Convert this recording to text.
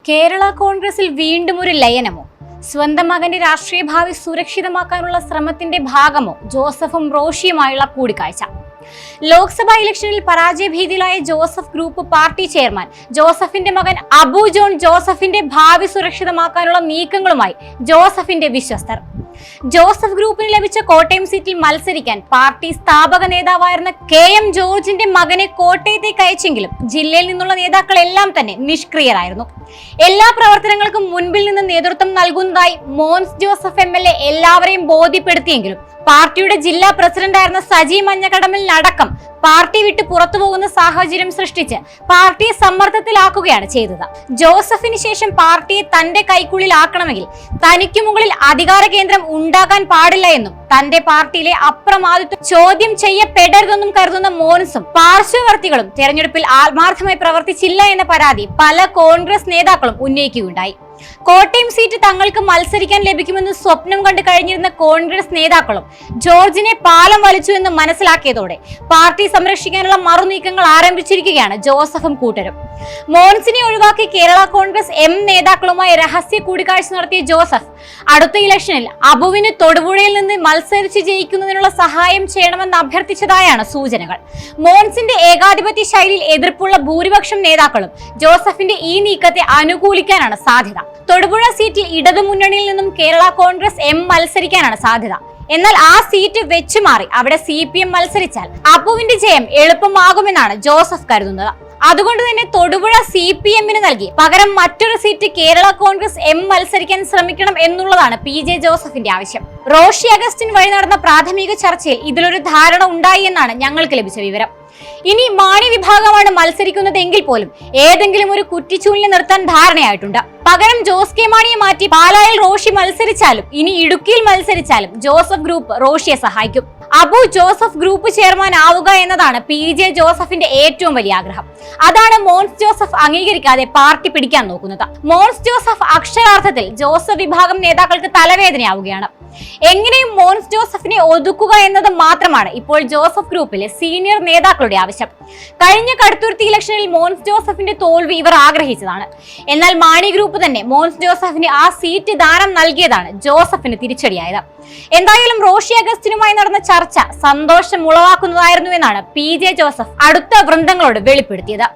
കേരള കോൺഗ്രസിൽ വീണ്ടും ഒരു ലയനമോ? സ്വന്തം മകന്റെ രാഷ്ട്രീയ ഭാവി സുരക്ഷിതമാക്കാനുള്ള ശ്രമത്തിന്റെ ഭാഗമോ ജോസഫും റോഷിയുമായുള്ള കൂടിക്കാഴ്ച? ലോക്സഭാ ഇലക്ഷനിൽ പരാജയഭീതിയിലായ ജോസഫ് ഗ്രൂപ്പ് പാർട്ടി ചെയർമാൻ ജോസഫിന്റെ മകൻ അബു ജോൺ ജോസഫിന്റെ ഭാവി സുരക്ഷിതമാക്കാനുള്ള നീക്കങ്ങളുമായി ജോസഫിന്റെ വിശ്വസ്തർ. ജോസഫ് ഗ്രൂപ്പിന് ലഭിച്ച കോട്ടയം സീറ്റിൽ മത്സരിക്കാൻ പാർട്ടി സ്ഥാപക നേതാവായിരുന്ന KM ജോർജിന്റെ മകനെ കോട്ടയത്തേക്ക് അയച്ചെങ്കിലും ജില്ലയിൽ നിന്നുള്ള നേതാക്കളെല്ലാം തന്നെ നിഷ്ക്രിയരായിരുന്നു. എല്ലാ പ്രവർത്തനങ്ങൾക്കും മുൻപിൽ നിന്ന് നേതൃത്വം നൽകുന്നതായി മോൻസ് ജോസഫ് MLA എല്ലാവരെയും ബോധ്യപ്പെടുത്തിയെങ്കിലും പാർട്ടിയുടെ ജില്ലാ പ്രസിഡന്റായിരുന്ന സജി മഞ്ഞക്കടമ്പലിനടക്കം പാർട്ടി വിട്ട് പുറത്തു പോകുന്ന സാഹചര്യം സൃഷ്ടിച്ച് പാർട്ടിയെ സമ്മർദ്ദത്തിലാക്കുകയാണ് ചെയ്തത്. ജോസഫിന് ശേഷം പാർട്ടിയെ തന്റെ കൈക്കുള്ളിലാക്കണമെങ്കിൽ തനിക്ക് മുകളിൽ അധികാര കേന്ദ്രം ഉണ്ടാകാൻ പാടില്ല എന്നും തന്റെ പാർട്ടിയിലെ അപ്രമാദിത്വം ചോദ്യം ചെയ്യപ്പെടരുതെന്നും കരുതുന്ന മോൻസും പാർശ്വവർത്തികളും തെരഞ്ഞെടുപ്പിൽ ആത്മാർത്ഥമായി പ്രവർത്തിച്ചില്ല എന്ന പരാതി പല കോൺഗ്രസ് നേതാക്കളും ഉന്നയിക്കുകയുണ്ടായി. കോട്ടയം സീറ്റ് തങ്ങൾക്ക് മത്സരിക്കാൻ ലഭിക്കുമെന്ന് സ്വപ്നം കണ്ടു കഴിഞ്ഞിരുന്ന കോൺഗ്രസ് നേതാക്കളും ജോർജിനെ പാലം വലിച്ചു എന്ന് മനസ്സിലാക്കിയതോടെ പാർട്ടി സംരക്ഷിക്കാനുള്ള മറുനീക്കങ്ങൾ ആരംഭിച്ചിരിക്കുകയാണ് ജോസഫും കൂട്ടരും. മോൻസിനെ ഒഴിവാക്കി കേരള കോൺഗ്രസ് നേതാക്കളുമായി രഹസ്യ കൂടിക്കാഴ്ച നടത്തിയ ജോസഫ് അടുത്ത ഇലക്ഷനിൽ അബുവിന് തൊടുപുഴയിൽ നിന്ന് മത്സരിച്ച് ജയിക്കുന്നതിനുള്ള സഹായം ചെയ്യണമെന്ന് അഭ്യർത്ഥിച്ചതായാണ് സൂചനകൾ. മോൻസിന്റെ ഏകാധിപത്യ ശൈലിയിൽ എതിർപ്പുള്ള ഭൂരിപക്ഷം നേതാക്കളും ജോസഫിന്റെ ഈ നീക്കത്തെ അനുകൂലിക്കാനാണ് സാധ്യത. തൊടുപുഴ സീറ്റിൽ ഇടതുമുന്നണിയിൽ നിന്നും കേരള കോൺഗ്രസ് മത്സരിക്കാനാണ് സാധ്യത. എന്നാൽ ആ സീറ്റ് വെച്ചുമാറി അവിടെ CPM മത്സരിച്ചാൽ അബുവിന്റെ ജയം എളുപ്പമാകുമെന്നാണ് ജോസഫ് കരുതുന്നത്. അതുകൊണ്ട് തന്നെ തൊടുപുഴ CPM-ന് നൽകി പകരം മറ്റൊരു സീറ്റ് കേരള കോൺഗ്രസ് മത്സരിക്കാൻ ശ്രമിക്കണം എന്നുള്ളതാണ് PJ ജോസഫിന്റെ ആവശ്യം. റോഷി അഗസ്റ്റിൻ വഴി നടന്ന പ്രാഥമിക ചർച്ചയിൽ ഇതിലൊരു ധാരണ ഉണ്ടായി എന്നാണ് ഞങ്ങൾക്ക് ലഭിച്ച വിവരം. ഇനി മാണി വിഭാഗമാണ് മത്സരിക്കുന്നതെങ്കിൽ പോലും ഏതെങ്കിലും ഒരു കുറ്റിച്ചൂലിനെ നിർത്താൻ ധാരണയായിട്ടുണ്ട്. പകരം ജോസ് കെ മാണിയെ മാറ്റി പാലായിൽ റോഷി മത്സരിച്ചാലും ഇനി ഇടുക്കിയിൽ മത്സരിച്ചാലും ജോസഫ് ഗ്രൂപ്പ് റോഷിയെ സഹായിക്കും. അബു ജോസഫ് ഗ്രൂപ്പ് ചെയർമാൻ ആവുക എന്നതാണ് PJ ജോസഫിന്റെ ഏറ്റവും വലിയ ആഗ്രഹം. അതാണ് മോൻസ് ജോസഫ് അംഗീകരിക്കാതെ പാർട്ടി പിടിക്കാൻ നോക്കുന്നത്. മോൻസ് ജോസഫ് അക്ഷരാർത്ഥത്തിൽ ജോസഫ് വിഭാഗം നേതാക്കൾക്ക് തലവേദനയാവുകയാണ്. എങ്ങനെയും മോൻസ് ജോസഫിനെ ഒതുക്കുക എന്നത് മാത്രമാണ് ഇപ്പോൾ ജോസഫ് ഗ്രൂപ്പിലെ സീനിയർ നേതാക്കളുടെ ആവശ്യം. കഴിഞ്ഞ കടുത്തുരുത്തി ഇലക്ഷനിൽ മോൻസ് ജോസഫിന്റെ തോൽവി ഇവർ ആഗ്രഹിച്ചതാണ്. എന്നാൽ മാണി ഗ്രൂപ്പ് തന്നെ മോൻസ് ജോസഫിന് ആ സീറ്റ് ദാനം നൽകിയതാണ് ജോസഫിന് തിരിച്ചടിയായത്. എന്തായാലും റോഷി അഗസ്റ്റിനുമായി നടന്ന ചർച്ച സന്തോഷം ഉളവാക്കുന്നതായിരുന്നു എന്നാണ് PJ ജോസഫ് അടുത്ത വൃന്ദങ്ങളോട് വെളിപ്പെടുത്തിയത്.